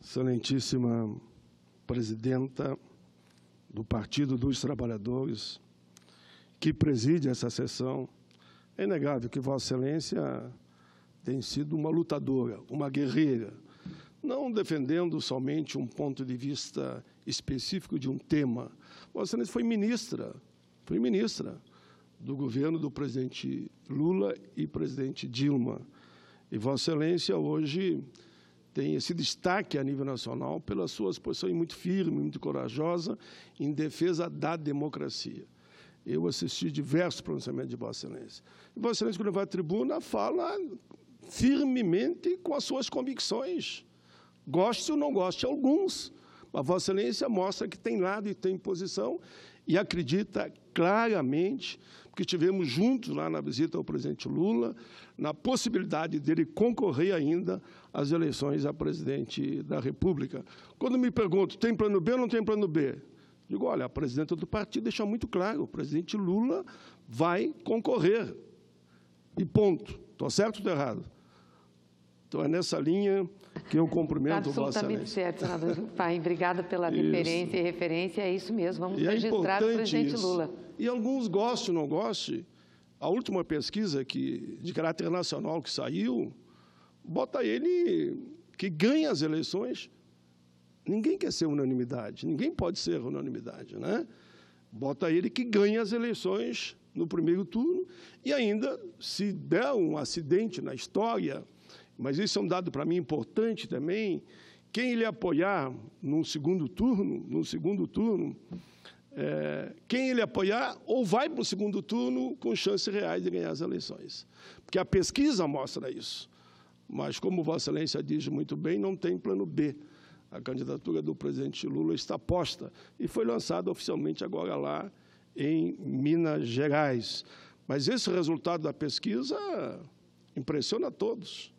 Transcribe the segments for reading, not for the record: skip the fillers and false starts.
Excelentíssima presidenta do Partido dos Trabalhadores, que preside essa sessão, é inegável que Vossa Excelência tem sido uma lutadora, uma guerreira, não defendendo somente um ponto de vista específico de um tema. Vossa Excelência foi ministra do governo do presidente Lula e presidente Dilma. E Vossa Excelência hoje tem esse destaque a nível nacional pela sua posição muito firme, muito corajosa em defesa da democracia. Eu assisti diversos pronunciamentos de Vossa Excelência. E Vossa Excelência, quando vai à tribuna, fala firmemente com as suas convicções. Goste ou não goste, alguns. Mas Vossa Excelência mostra que tem lado e tem posição e acredita claramente, porque estivemos juntos lá na visita ao presidente Lula, na possibilidade dele concorrer ainda às eleições a presidente da República. Quando me pergunto, tem plano B ou não tem plano B? Digo, olha, a presidenta do partido deixa muito claro, o presidente Lula vai concorrer. E ponto. Estou certo ou estou errado? Então, é nessa linha que eu cumprimento Vossa Excelência. Absolutamente certo, senador Paim. Obrigada pela deferência e referência. É isso mesmo. Vamos registrar o presidente Lula. E alguns gostem ou não gostem, a última pesquisa de caráter nacional que saiu, bota ele que ganha as eleições. Ninguém quer ser unanimidade, ninguém pode ser unanimidade, né? Bota ele que ganha as eleições no primeiro turno e ainda, se der um acidente na história, mas isso é um dado para mim importante também, quem ele apoiar no segundo turno, quem ele apoiar ou vai para o segundo turno com chances reais de ganhar as eleições. Porque a pesquisa mostra isso. Mas, como Vossa Excelência diz muito bem, não tem plano B. A candidatura do presidente Lula está posta e foi lançada oficialmente agora lá em Minas Gerais. Mas esse resultado da pesquisa impressiona a todos.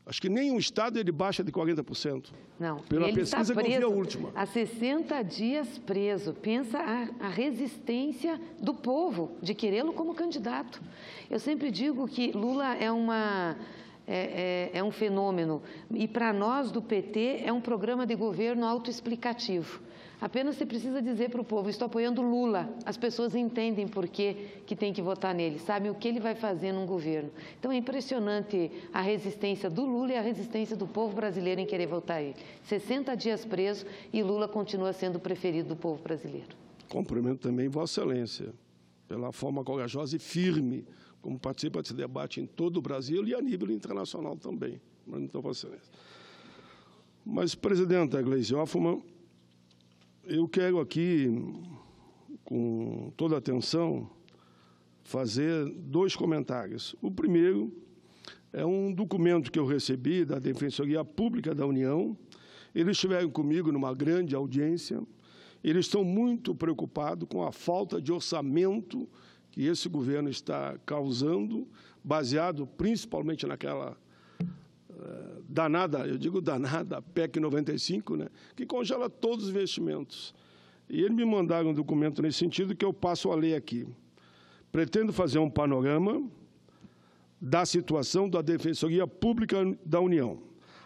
Acho que nenhum estado ele baixa de 40%. Não, pela pesquisa que eu vi a última. Há 60 dias preso. Pensa a resistência do povo de querê-lo como candidato. Eu sempre digo que Lula é um fenômeno e para nós do PT é um programa de governo autoexplicativo. Apenas você precisa dizer para o povo, estou apoiando Lula. As pessoas entendem por que tem que votar nele, sabem o que ele vai fazer num governo. Então é impressionante a resistência do Lula e a resistência do povo brasileiro em querer votar ele. 60 dias preso e Lula continua sendo o preferido do povo brasileiro. Cumprimento também Vossa Excelência, pela forma corajosa e firme, como participa desse debate em todo o Brasil e a nível internacional também. Então, Vossa Excelência. Mas, presidenta Gleisi Hoffmann, eu quero aqui, com toda a atenção, fazer dois comentários. O primeiro é um documento que eu recebi da Defensoria Pública da União. Eles estiveram comigo numa grande audiência. Eles estão muito preocupados com a falta de orçamento que esse governo está causando, baseado principalmente naquela danada, eu digo danada, PEC 95, né, que congela todos os investimentos. E eles me mandaram um documento nesse sentido que eu passo a ler aqui. Pretendo fazer um panorama da situação da Defensoria Pública da União,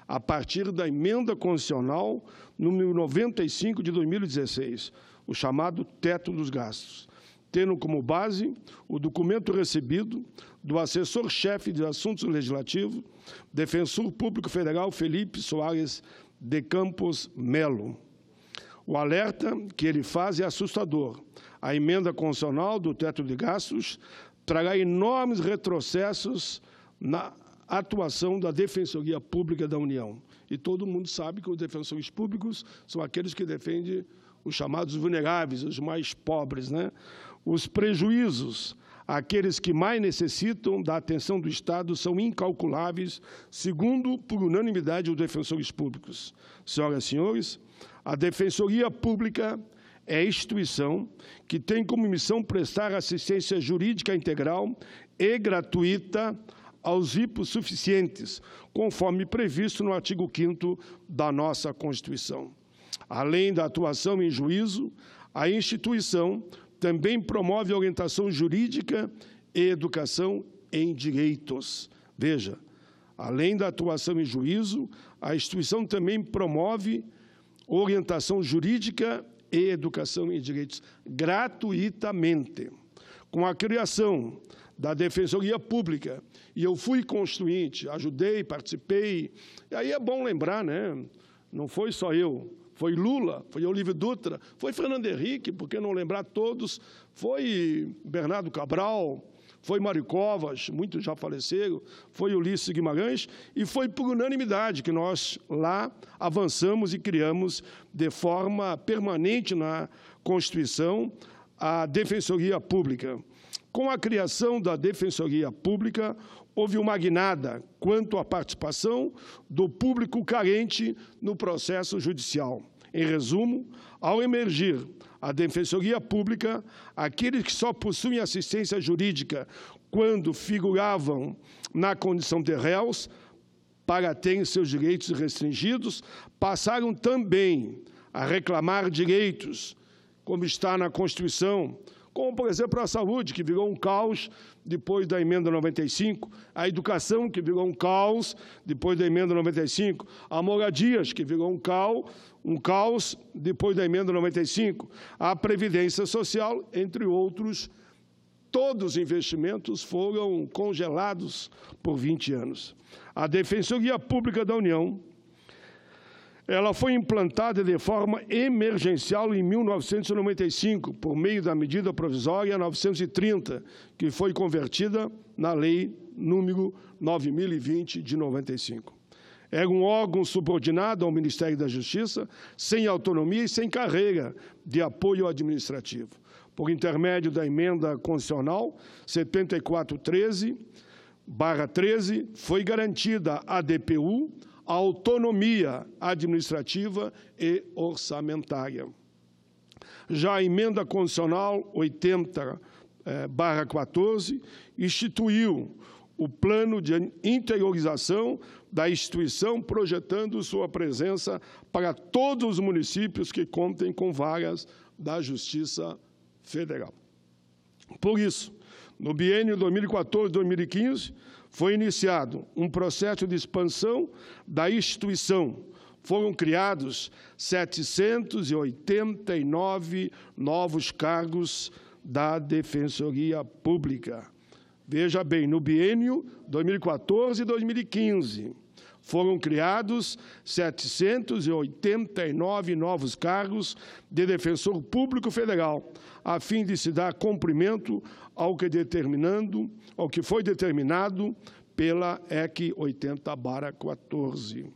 a partir da emenda constitucional número 95 de 2016, o chamado teto dos gastos, tendo como base o documento recebido do assessor-chefe de assuntos legislativos, defensor público federal Felipe Soares de Campos Melo. O alerta que ele faz é assustador. A emenda constitucional do teto de gastos trará enormes retrocessos na atuação da Defensoria Pública da União. E todo mundo sabe que os defensores públicos são aqueles que defendem os chamados vulneráveis, os mais pobres, né? Os prejuízos àqueles que mais necessitam da atenção do Estado são incalculáveis, segundo, por unanimidade, os defensores públicos. Senhoras e senhores, a Defensoria Pública é a instituição que tem como missão prestar assistência jurídica integral e gratuita aos hipossuficientes, conforme previsto no artigo 5º da nossa Constituição. Além da atuação em juízo, a instituição também promove orientação jurídica e educação em direitos. Veja, Além da atuação em juízo, a instituição também promove orientação jurídica e educação em direitos gratuitamente. Com a criação da Defensoria Pública, e eu fui constituinte, ajudei, participei, e aí é bom lembrar, né? Não foi só eu, foi Lula, foi Olívio Dutra, foi Fernando Henrique, por que não lembrar todos, foi Bernardo Cabral, foi Mário Covas, muitos já faleceram, foi Ulisses Guimarães, e foi por unanimidade que nós lá avançamos e criamos de forma permanente na Constituição a Defensoria Pública. Com a criação da Defensoria Pública, houve uma guinada quanto à participação do público carente no processo judicial. Em resumo, ao emergir a Defensoria Pública, aqueles que só possuem assistência jurídica quando figuravam na condição de réus, para terem seus direitos restringidos, passaram também a reclamar direitos, como está na Constituição, como, por exemplo, a saúde, que virou um caos depois da Emenda 95, a educação, que virou um caos depois da Emenda 95, a moradias, que virou um caos depois da Emenda 95, a Previdência Social, entre outros. Todos os investimentos foram congelados por 20 anos. A Defensoria Pública da União, ela foi implantada de forma emergencial em 1995, por meio da medida provisória 930, que foi convertida na Lei número 9.020 de 95. Era um órgão subordinado ao Ministério da Justiça, sem autonomia e sem carreira de apoio administrativo. Por intermédio da Emenda Constitucional 7413/13, foi garantida à DPU a autonomia administrativa e orçamentária. Já a Emenda Constitucional 80/14 instituiu o plano de interiorização da instituição, projetando sua presença para todos os municípios que contem com varas da Justiça Federal. Por isso, no biênio 2014-2015, foi iniciado um processo de expansão da instituição. Foram criados 789 novos cargos da Defensoria Pública. Veja bem, no biênio 2014 e 2015, foram criados 789 novos cargos de defensor público federal, a fim de se dar cumprimento ao que foi determinado pela EC 80/14.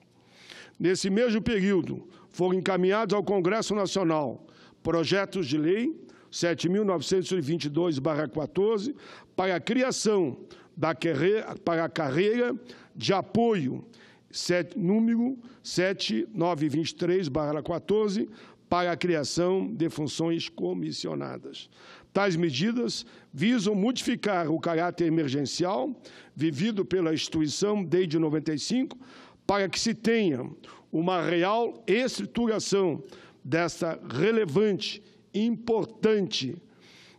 Nesse mesmo período, foram encaminhados ao Congresso Nacional projetos de lei 7.922/14 para a criação para a carreira de apoio, número 7923/14, para a criação de funções comissionadas. Tais medidas visam modificar o caráter emergencial vivido pela instituição desde 95, para que se tenha uma real estruturação desta relevante, importante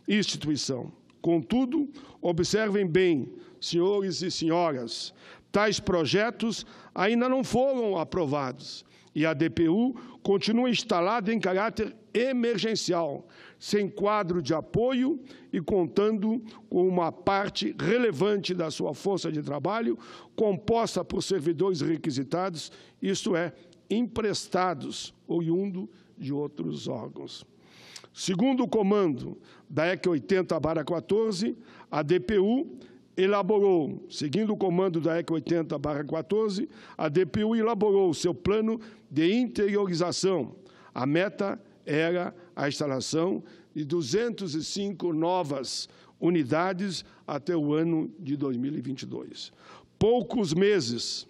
instituição. Contudo, observem bem, senhores e senhoras, tais projetos ainda não foram aprovados e a DPU continua instalada em caráter emergencial, sem quadro de apoio e contando com uma parte relevante da sua força de trabalho composta por servidores requisitados, isto é, emprestados, oriundo de outros órgãos. Segundo o comando da EC 80/14, a DPU elaborou, seguindo o comando da EC 80/14, a DPU elaborou seu plano de interiorização. A meta era a instalação de 205 novas unidades até o ano de 2022. Poucos meses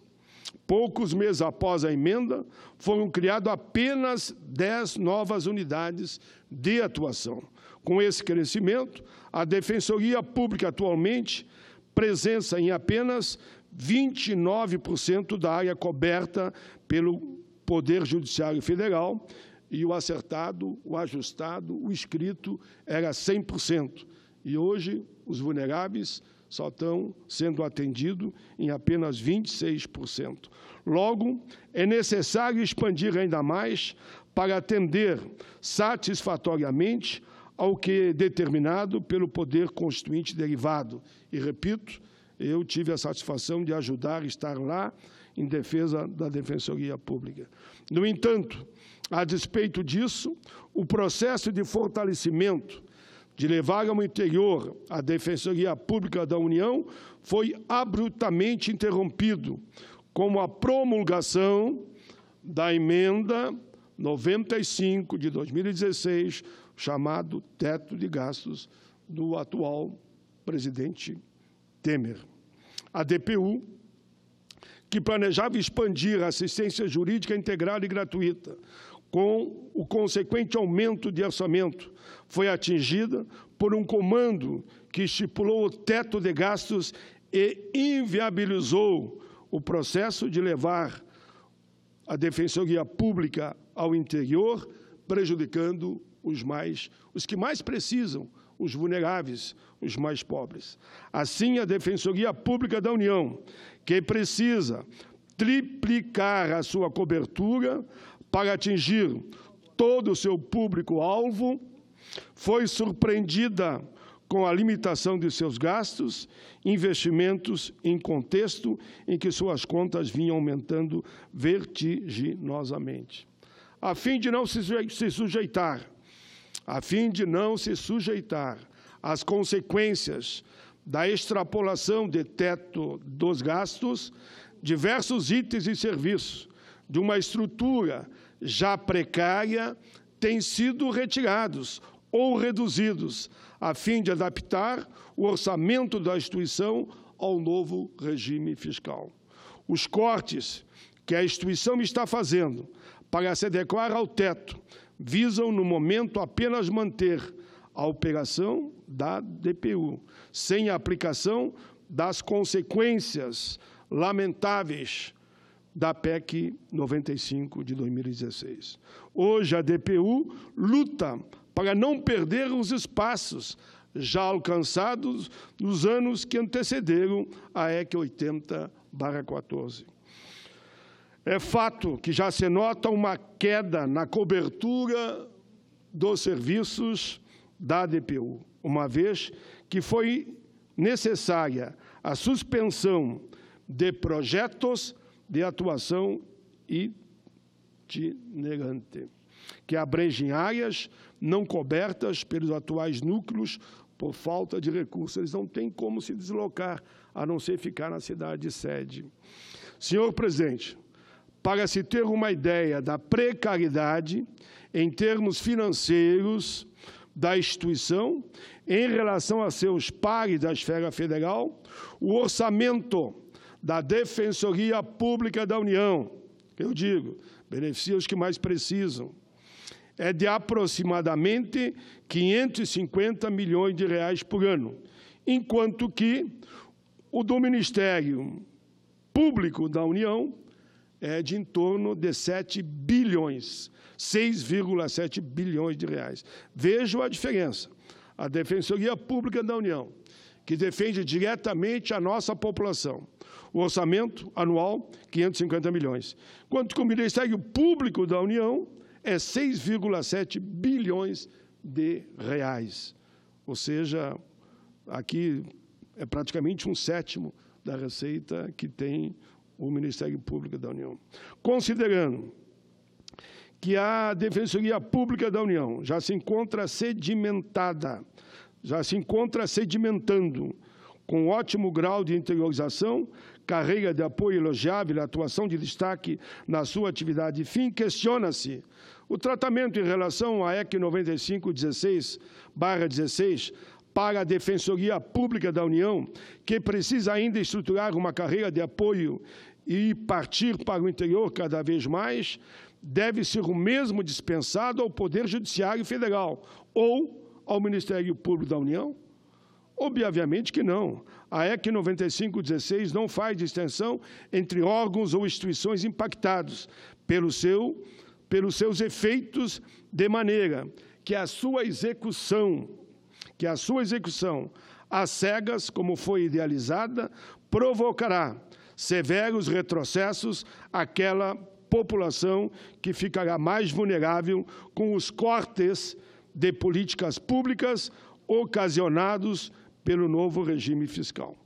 após a emenda, foram criadas apenas 10 novas unidades de atuação. Com esse crescimento, a Defensoria Pública atualmente presença em apenas 29% da área coberta pelo Poder Judiciário Federal, e o acertado, o ajustado, o escrito era 100%. E hoje os vulneráveis só estão sendo atendidos em apenas 26%. Logo, é necessário expandir ainda mais para atender satisfatoriamente ao que é determinado pelo poder constituinte derivado. E, repito, eu tive a satisfação de ajudar a estar lá em defesa da Defensoria Pública. No entanto, a despeito disso, o processo de fortalecimento, de levar ao interior a Defensoria Pública da União, foi abruptamente interrompido com a promulgação da emenda 95 de 2016, chamado teto de gastos do atual presidente Temer. A DPU, que planejava expandir a assistência jurídica integrada e gratuita, com o consequente aumento de orçamento, foi atingida por um comando que estipulou o teto de gastos e inviabilizou o processo de levar a Defensoria Pública ao interior, prejudicando os que mais precisam, os vulneráveis, os mais pobres. Assim, a Defensoria Pública da União, que precisa triplicar a sua cobertura para atingir todo o seu público-alvo, foi surpreendida com a limitação de seus gastos, investimentos em contexto em que suas contas vinham aumentando vertiginosamente. A fim de não se sujeitar às consequências da extrapolação de teto dos gastos, diversos itens e serviços de uma estrutura já precária têm sido retirados ou reduzidos, a fim de adaptar o orçamento da instituição ao novo regime fiscal. Os cortes que a instituição está fazendo para se adequar ao teto visam, no momento, apenas manter a operação da DPU, sem a aplicação das consequências lamentáveis da PEC 95 de 2016. Hoje, a DPU luta para não perder os espaços já alcançados nos anos que antecederam a EC 80/14. É fato que já se nota uma queda na cobertura dos serviços da DPU, uma vez que foi necessária a suspensão de projetos de atuação itinerante, que abrangem áreas não cobertas pelos atuais núcleos por falta de recursos. Eles não têm como se deslocar, a não ser ficar na cidade sede. Senhor presidente, para se ter uma ideia da precariedade em termos financeiros da instituição em relação a seus pares da esfera federal, o orçamento da Defensoria Pública da União, eu digo, beneficia os que mais precisam, é de aproximadamente 550 milhões de reais por ano, enquanto que o do Ministério Público da União é de em torno de 7 bilhões, 6,7 bilhões de reais. Vejam a diferença. A Defensoria Pública da União, que defende diretamente a nossa população, o orçamento anual, 550 milhões, enquanto que o Ministério Público da União é 6,7 bilhões de reais. Ou seja, aqui é praticamente 1/7 da receita que tem o Ministério Público da União. Considerando que a Defensoria Pública da União já se encontra sedimentando, com ótimo grau de interiorização, carreira de apoio elogiável, atuação de destaque na sua atividade fim, questiona-se o tratamento em relação à EC 95/16 para a Defensoria Pública da União, que precisa ainda estruturar uma carreira de apoio e partir para o interior cada vez mais, deve ser o mesmo dispensado ao Poder Judiciário Federal ou ao Ministério Público da União? Obviamente que não. A EC 95/16 não faz distinção entre órgãos ou instituições impactados pelos seus efeitos, de maneira que a sua execução às cegas, como foi idealizada, provocará severos retrocessos àquela população que ficará mais vulnerável com os cortes de políticas públicas ocasionados pelo novo regime fiscal.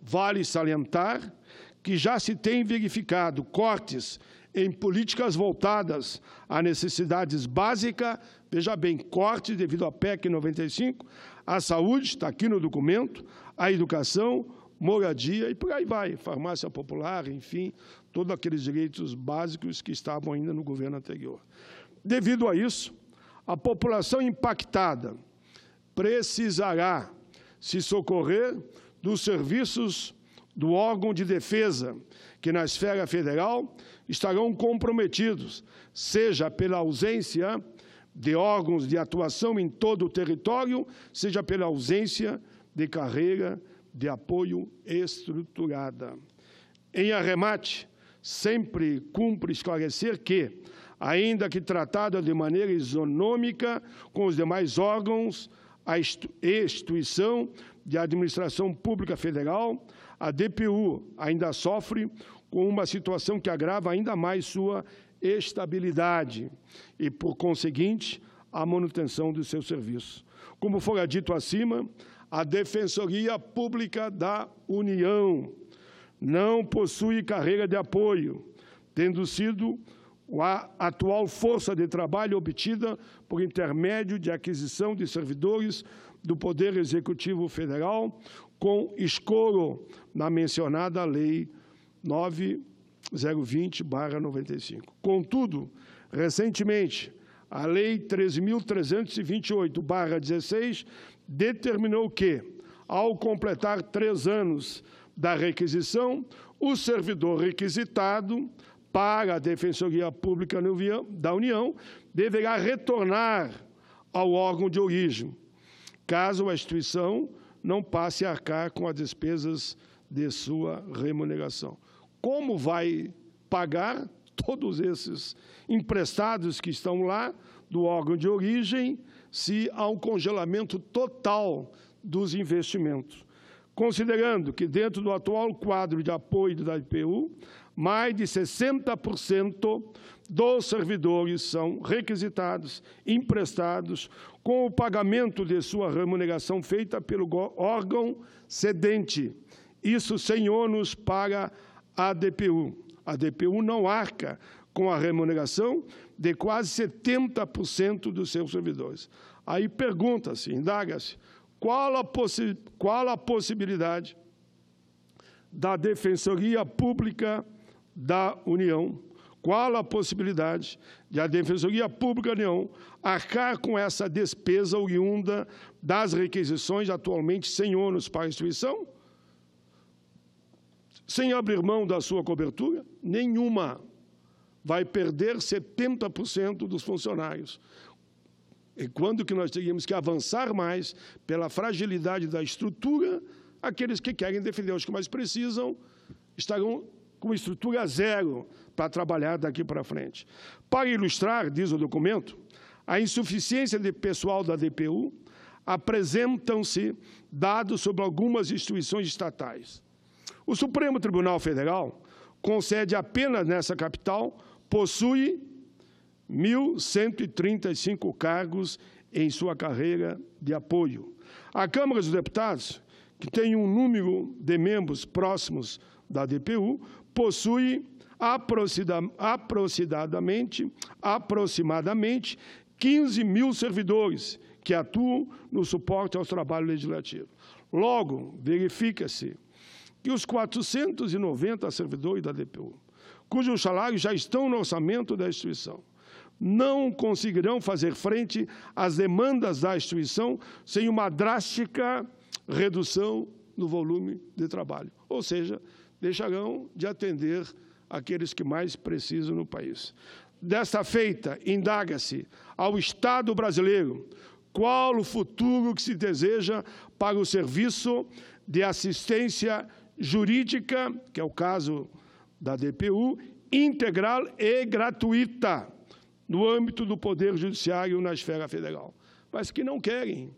Vale salientar que já se tem verificado cortes em políticas voltadas a necessidades básicas, veja bem, cortes devido à PEC 95, a saúde, está aqui no documento, a educação, moradia e por aí vai, farmácia popular, enfim, todos aqueles direitos básicos que estavam ainda no governo anterior. Devido a isso, a população impactada precisará se socorrer dos serviços do órgão de defesa, que na esfera federal estarão comprometidos, seja pela ausência de órgãos de atuação em todo o território, seja pela ausência de carreira de apoio estruturada. Em arremate, sempre cumpre esclarecer que, ainda que tratada de maneira isonômica com os demais órgãos, a instituição de administração pública federal, a DPU ainda sofre com uma situação que agrava ainda mais sua estabilidade e, por conseguinte, a manutenção dos seus serviços. Como fora dito acima, a Defensoria Pública da União não possui carreira de apoio, tendo sido a atual força de trabalho obtida por intermédio de aquisição de servidores do Poder Executivo Federal, com escoro na mencionada Lei 9020/95. Contudo, recentemente, a Lei 13.328/16 determinou que, ao completar 3 anos da requisição, o servidor requisitado para a Defensoria Pública da União deverá retornar ao órgão de origem, caso a instituição não passe a arcar com as despesas de sua remuneração. Como vai pagar todos esses emprestados que estão lá do órgão de origem se há um congelamento total dos investimentos? Considerando que, dentro do atual quadro de apoio da DPU, mais de 60% dos servidores são requisitados, emprestados, com o pagamento de sua remuneração feita pelo órgão cedente. Isso sem ônus para a DPU. A DPU não arca com a remuneração de quase 70% dos seus servidores. Aí pergunta-se, indaga-se, qual a possibilidade da Defensoria Pública da União, qual a possibilidade de a Defensoria Pública da União arcar com essa despesa oriunda das requisições atualmente sem ônus para a instituição? Sem abrir mão da sua cobertura? Nenhuma. Vai perder 70% dos funcionários. E quando que nós teríamos que avançar mais pela fragilidade da estrutura, aqueles que querem defender os que mais precisam estarão com estrutura zero para trabalhar daqui para frente. Para ilustrar, diz o documento, a insuficiência de pessoal da DPU, apresentam-se dados sobre algumas instituições estatais. O Supremo Tribunal Federal, com sede apenas nessa capital, possui 1.135 cargos em sua carreira de apoio. A Câmara dos Deputados, que tem um número de membros próximos da DPU, possui aproximadamente 15 mil servidores que atuam no suporte aos trabalhos legislativos. Logo, verifica-se que os 490 servidores da DPU, cujos salários já estão no orçamento da instituição, não conseguirão fazer frente às demandas da instituição sem uma drástica redução no volume de trabalho. Ou seja, deixarão de atender aqueles que mais precisam no país. Desta feita, indaga-se ao Estado brasileiro qual o futuro que se deseja para o serviço de assistência jurídica, que é o caso da DPU, integral e gratuita, no âmbito do Poder Judiciário na esfera federal. Mas que não querem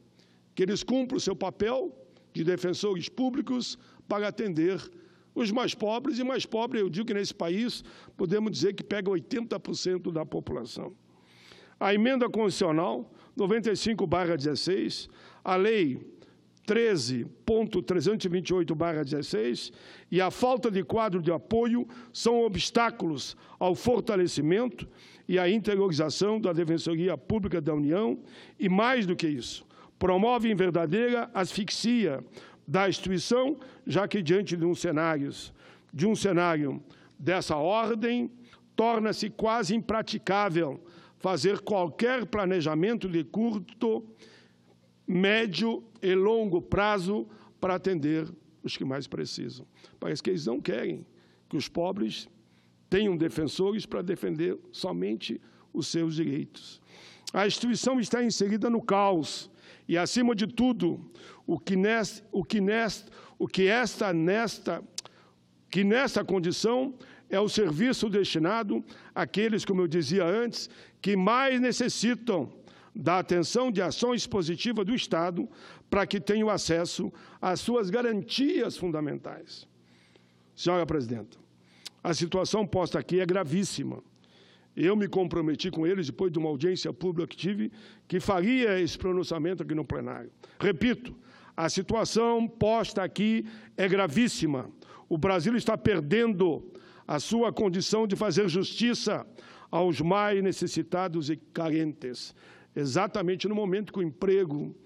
que eles cumpram o seu papel de defensores públicos para atender os mais pobres, e mais pobres, eu digo que nesse país, podemos dizer que pega 80% da população. A emenda constitucional 95/16, a lei 13.328/16 e a falta de quadro de apoio são obstáculos ao fortalecimento e à interiorização da Defensoria Pública da União e, mais do que isso, promovem verdadeira asfixia da instituição, já que, diante de um cenário dessa ordem, torna-se quase impraticável fazer qualquer planejamento de curto, médio e longo prazo para atender os que mais precisam. Parece que eles não querem que os pobres tenham defensores para defender somente os seus direitos. A instituição está inserida no caos e, acima de tudo, nesta condição é o serviço destinado àqueles, como eu dizia antes, que mais necessitam da atenção de ações positivas do Estado para que tenham acesso às suas garantias fundamentais. Senhora Presidenta, a situação posta aqui é gravíssima. Eu me comprometi com eles, depois de uma audiência pública que tive, que faria esse pronunciamento aqui no plenário. Repito, a situação posta aqui é gravíssima. O Brasil está perdendo a sua condição de fazer justiça aos mais necessitados e carentes. Exatamente no momento que o emprego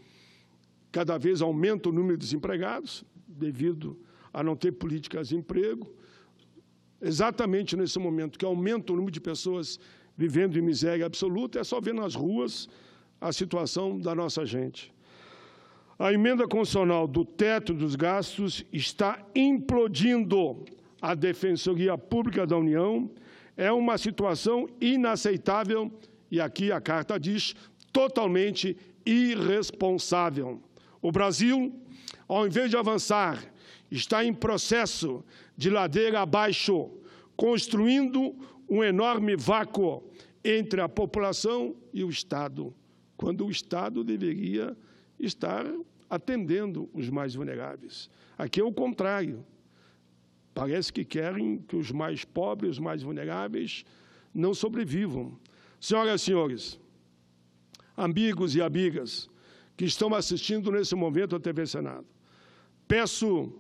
cada vez aumenta o número de desempregados, devido a não ter políticas de emprego, exatamente nesse momento que aumenta o número de pessoas vivendo em miséria absoluta, é só ver nas ruas a situação da nossa gente. A emenda constitucional do teto dos gastos está implodindo a Defensoria Pública da União. É uma situação inaceitável e, aqui a carta diz, totalmente irresponsável. O Brasil, ao invés de avançar, está em processo de ladeira abaixo, construindo um enorme vácuo entre a população e o Estado, quando o Estado deveria estar atendendo os mais vulneráveis. Aqui é o contrário. Parece que querem que os mais pobres, os mais vulneráveis, não sobrevivam. Senhoras e senhores, amigos e amigas que estão assistindo nesse momento a TV Senado, peço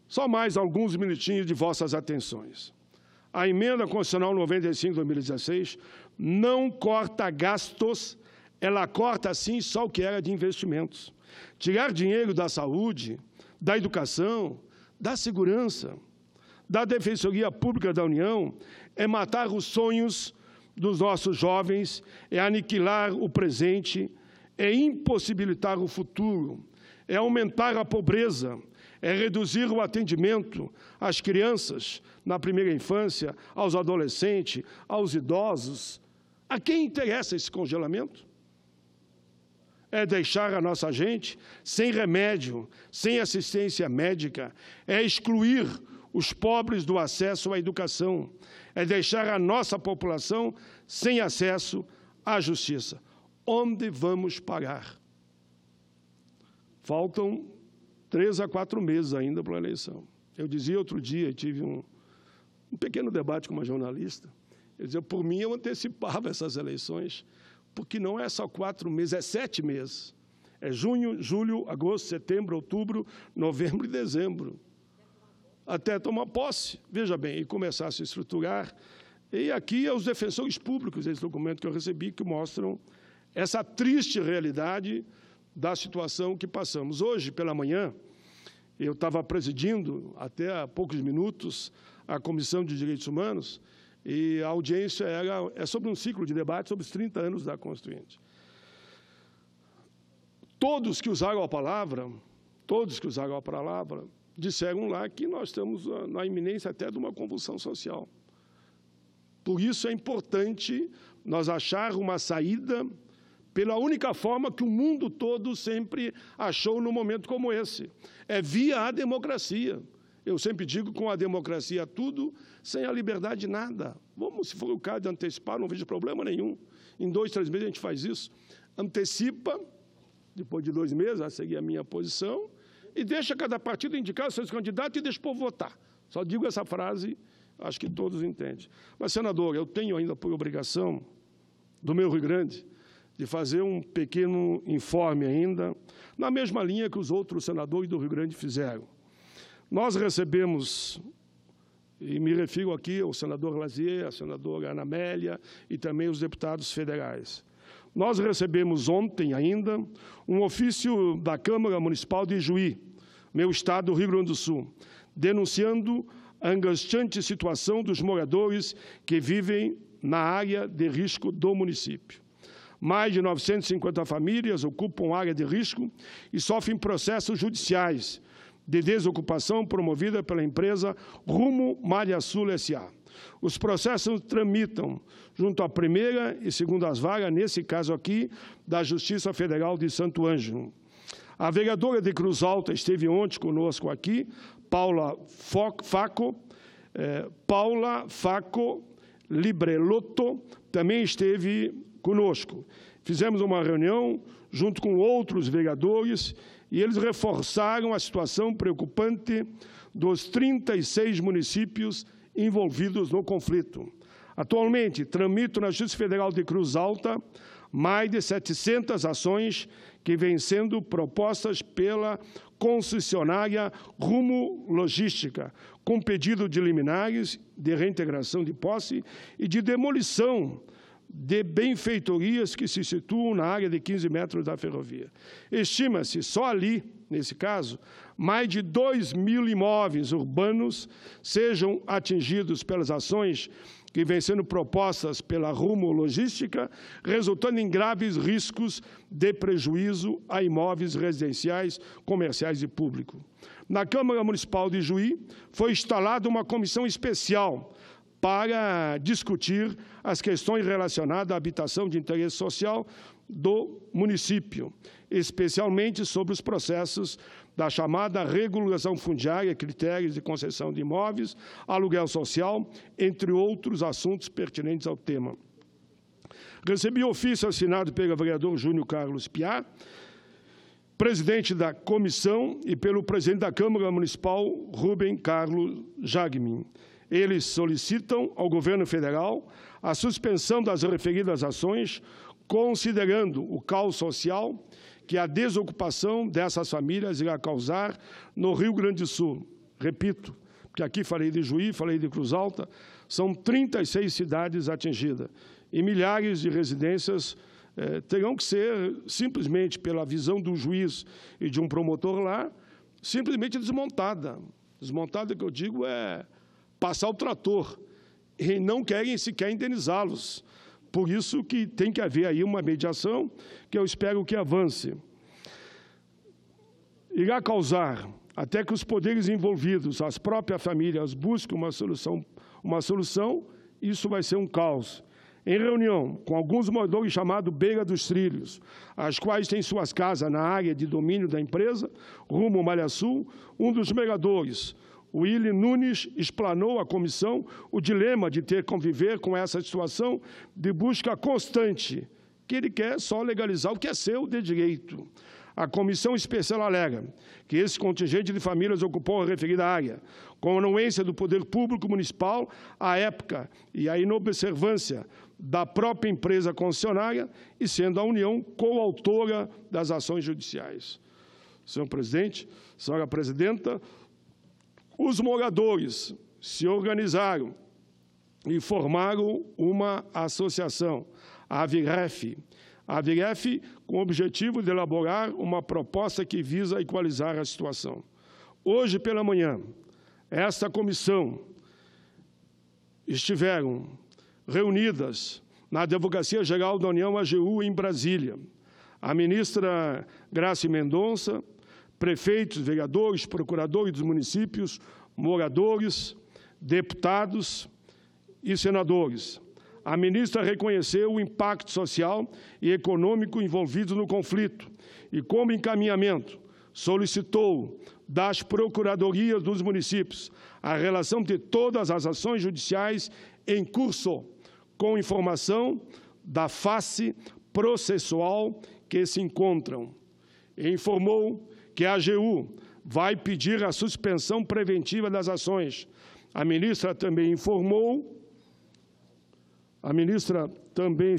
só mais alguns minutinhos de vossas atenções. A emenda constitucional 95/2016 não corta gastos, ela corta, sim, só o que era de investimentos. Tirar dinheiro da saúde, da educação, da segurança, da Defensoria Pública da União é matar os sonhos dos nossos jovens, é aniquilar o presente, é impossibilitar o futuro, é aumentar a pobreza, é reduzir o atendimento às crianças na primeira infância, aos adolescentes, aos idosos. A quem interessa esse congelamento? É deixar a nossa gente sem remédio, sem assistência médica, é excluir os pobres do acesso à educação, é deixar a nossa população sem acesso à justiça. Onde vamos parar? Faltam 3 a 4 meses ainda para a eleição. Eu dizia outro dia, tive um pequeno debate com uma jornalista, eu dizia, por mim, eu antecipava essas eleições, porque não é só 4 meses, é 7 meses. É junho, julho, agosto, setembro, outubro, novembro e dezembro. Até tomar posse, veja bem, e começar a se estruturar. E aqui é os defensores públicos, esse documento que eu recebi, que mostram essa triste realidade da situação que passamos. Hoje, pela manhã, eu estava presidindo, até há poucos minutos, a Comissão de Direitos Humanos, e a audiência é sobre um ciclo de debate sobre os 30 anos da Constituinte. Todos que usaram a palavra, disseram lá que nós estamos na iminência até de uma convulsão social. Por isso é importante nós achar uma saída pela única forma que o mundo todo sempre achou num momento como esse. É via a democracia. Eu sempre digo, com a democracia tudo, sem a liberdade nada. Vamos, se for o caso de antecipar, não vejo problema nenhum. Em 2, 3 meses a gente faz isso. Antecipa, depois de 2 meses, a seguir a minha posição, e deixa cada partido indicar os seus candidatos e deixa o povo votar. Só digo essa frase, acho que todos entendem. Mas, senador, eu tenho ainda por obrigação, do meu Rio Grande, de fazer um pequeno informe ainda, na mesma linha que os outros senadores do Rio Grande fizeram. Nós recebemos, e me refiro aqui ao senador Lazier, à senadora Ana Amélia e também os deputados federais. Nós recebemos ontem ainda um ofício da Câmara Municipal de Ijuí, meu estado do Rio Grande do Sul, denunciando a angustiante situação dos moradores que vivem na área de risco do município. Mais de 950 famílias ocupam área de risco e sofrem processos judiciais de desocupação promovida pela empresa Rumo Malha Sul S.A. Os processos tramitam junto à primeira e segunda varas, nesse caso aqui, da Justiça Federal de Santo Ângelo. A vereadora de Cruz Alta esteve ontem conosco aqui, Paula Faco Librelotto, também esteve conosco. Fizemos uma reunião junto com outros vereadores e eles reforçaram a situação preocupante dos 36 municípios envolvidos no conflito. Atualmente, tramitam na Justiça Federal de Cruz Alta mais de 700 ações que vêm sendo propostas pela concessionária Rumo Logística, com pedido de liminares, de reintegração de posse e de demolição de benfeitorias que se situam na área de 15 metros da ferrovia. Estima-se, só ali, nesse caso, mais de 2.000 imóveis urbanos sejam atingidos pelas ações que vêm sendo propostas pela Rumo Logística, resultando em graves riscos de prejuízo a imóveis residenciais, comerciais e públicos. Na Câmara Municipal de Ijuí, foi instalada uma comissão especial para discutir as questões relacionadas à habitação de interesse social do município, especialmente sobre os processos da chamada regulação fundiária, critérios de concessão de imóveis, aluguel social, entre outros assuntos pertinentes ao tema. Recebi ofício assinado pelo vereador Júnior Carlos Piá, presidente da comissão, e pelo presidente da Câmara Municipal, Rubem Carlos Jagmin. Eles solicitam ao governo federal a suspensão das referidas ações, considerando o caos social que a desocupação dessas famílias irá causar no Rio Grande do Sul. Repito, porque aqui falei de Ijuí, falei de Cruz Alta, são 36 cidades atingidas e milhares de residências terão que ser, simplesmente pela visão do juiz e de um promotor lá, simplesmente desmontada. Desmontada, que eu digo, é passar o trator, e não querem sequer indenizá-los. Por isso que tem que haver aí uma mediação, que eu espero que avance. Irá causar, até que os poderes envolvidos, as próprias famílias, busquem uma solução, isso vai ser um caos. Em reunião com alguns moradores chamados Beira dos Trilhos, as quais têm suas casas na área de domínio da empresa, Rumo Malha Sul, um dos moradores, o Willy Nunes, explanou à comissão o dilema de ter que conviver com essa situação de busca constante, que ele quer só legalizar o que é seu de direito. A comissão especial alega que esse contingente de famílias ocupou a referida área, com a anuência do poder público municipal à época e a inobservância da própria empresa concessionária e sendo a União coautora das ações judiciais. Senhor presidente, senhora presidenta, os moradores se organizaram e formaram uma associação, a AVIREF, com o objetivo de elaborar uma proposta que visa equalizar a situação. Hoje pela manhã, esta comissão estiveram reunidas na Advocacia Geral da União, AGU, em Brasília. A ministra Graça Mendonça, prefeitos, vereadores, procuradores dos municípios, moradores, deputados e senadores. A ministra reconheceu o impacto social e econômico envolvido no conflito e, como encaminhamento, solicitou das procuradorias dos municípios a relação de todas as ações judiciais em curso, com informação da face processual que se encontram. E informou que a AGU vai pedir a suspensão preventiva das ações. A ministra também informou,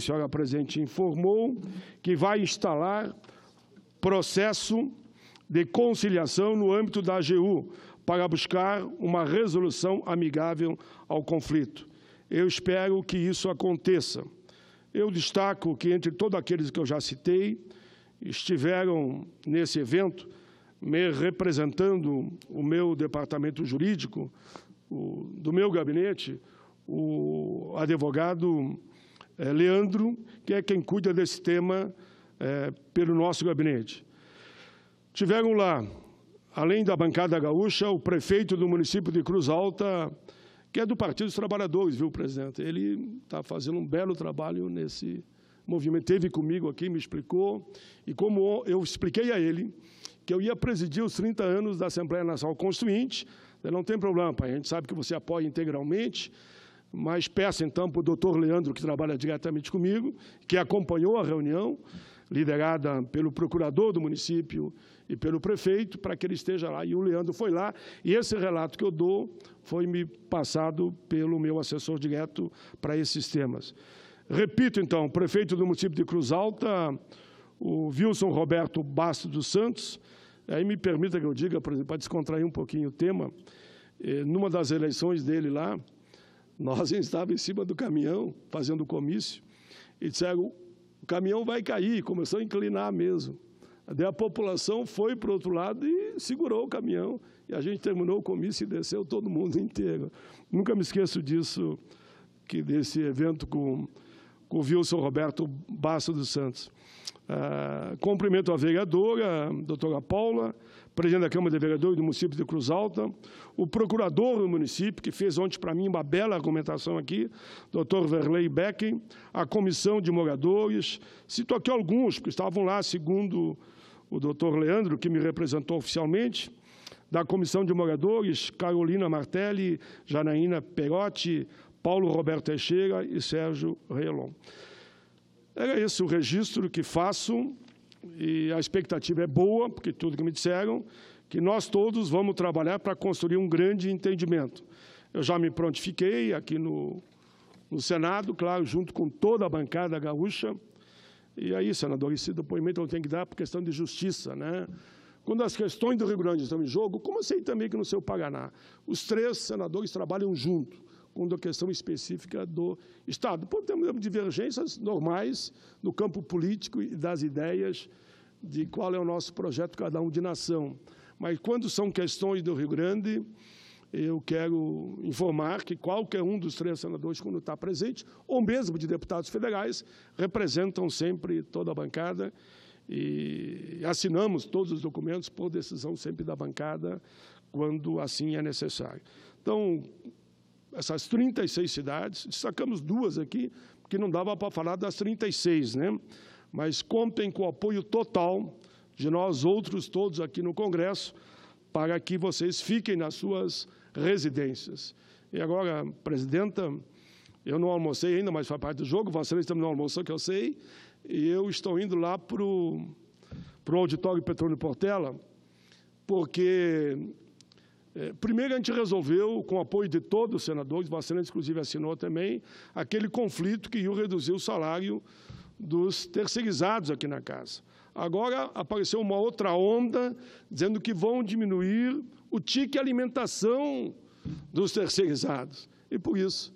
senhora presidente, informou que vai instalar processo de conciliação no âmbito da AGU para buscar uma resolução amigável ao conflito. Eu espero que isso aconteça. Eu destaco que, entre todos aqueles que eu já citei, estiveram nesse evento, me representando o meu departamento jurídico, do meu gabinete, o advogado Leandro, que é quem cuida desse tema pelo nosso gabinete. Tiveram lá, além da bancada gaúcha, o prefeito do município de Cruz Alta, que é do Partido dos Trabalhadores, viu, presidente? Ele está fazendo um belo trabalho nesse movimento. Esteve comigo aqui, me explicou, e como eu expliquei a ele que eu ia presidir os 30 anos da Assembleia Nacional Constituinte, não tem problema, pai, a gente sabe que você apoia integralmente, mas peço, então, para o doutor Leandro, que trabalha diretamente comigo, que acompanhou a reunião, liderada pelo procurador do município e pelo prefeito, para que ele esteja lá. E o Leandro foi lá, e esse relato que eu dou foi me passado pelo meu assessor direto para esses temas. Repito, então, o prefeito do município de Cruz Alta, o Wilson Roberto Bastos dos Santos, aí me permita que eu diga, por exemplo, para descontrair um pouquinho o tema, numa das eleições dele lá, nós estávamos em cima do caminhão, fazendo o comício, e disseram, o caminhão vai cair, começou a inclinar mesmo. Daí a população foi para o outro lado e segurou o caminhão, e a gente terminou o comício e desceu todo mundo inteiro. Nunca me esqueço disso, desse evento com o Wilson Roberto Bastos dos Santos. Cumprimento a vereadora, a doutora Paula, presidente da Câmara de Vereadores do município de Cruz Alta, o procurador do município, que fez ontem para mim uma bela argumentação aqui, doutor Verley Becken, a comissão de moradores, cito aqui alguns, que estavam lá, segundo o doutor Leandro, que me representou oficialmente, da comissão de moradores, Carolina Martelli, Janaína Perotti, Paulo Roberto Teixeira e Sérgio Reilon. Era esse o registro que faço, e a expectativa é boa, porque tudo que me disseram, que nós todos vamos trabalhar para construir um grande entendimento. Eu já me prontifiquei aqui no Senado, claro, junto com toda a bancada gaúcha, e aí, senador, esse depoimento eu tenho que dar por questão de justiça, né? Quando as questões do Rio Grande estão em jogo, como eu sei também que no seu Paraná, os 3 senadores trabalham junto, quando a questão específica do Estado. Temos divergências normais no campo político e das ideias de qual é o nosso projeto, cada um de nação. Mas, quando são questões do Rio Grande, eu quero informar que qualquer um dos 3 senadores, quando está presente, ou mesmo de deputados federais, representam sempre toda a bancada e assinamos todos os documentos por decisão sempre da bancada, quando assim é necessário. Então, essas 36 cidades, destacamos 2 aqui, porque não dava para falar das 36, né? Mas contem com o apoio total de nós outros todos aqui no Congresso, para que vocês fiquem nas suas residências. E agora, presidenta, eu não almocei ainda, mas faz parte do jogo, Vossa Excelência também não almoçou, que eu sei, e eu estou indo lá para o auditório Petrônio Portela, porque primeiro, a gente resolveu, com o apoio de todos os senadores, Vossa Excelência, inclusive, assinou também, aquele conflito que ia reduzir o salário dos terceirizados aqui na casa. Agora, apareceu uma outra onda, dizendo que vão diminuir o tique alimentação dos terceirizados. E, por isso,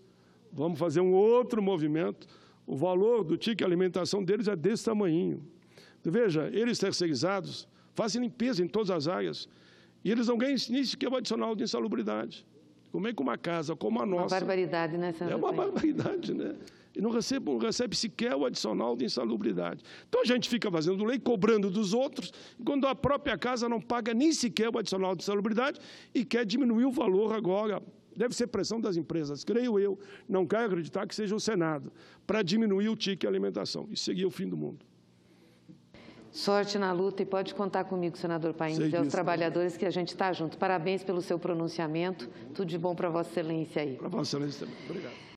vamos fazer um outro movimento. O valor do tique alimentação deles é desse tamanhinho. Veja, eles terceirizados fazem limpeza em todas as áreas, e eles não ganham nem sequer o adicional de insalubridade. Como é que uma casa como a nossa... Uma barbaridade, né, senador? É uma barbaridade, né? E não recebe sequer o adicional de insalubridade. Então, a gente fica fazendo lei, cobrando dos outros, quando a própria casa não paga nem sequer o adicional de insalubridade e quer diminuir o valor agora. Deve ser pressão das empresas, creio eu, não quero acreditar que seja o Senado, para diminuir o tique alimentação. Isso seria o fim do mundo. Sorte na luta e pode contar comigo, senador Paim, e aos trabalhadores que a gente está junto. Parabéns pelo seu pronunciamento. Tudo de bom para Vossa Excelência aí. Para Vossa Excelência também. Obrigado.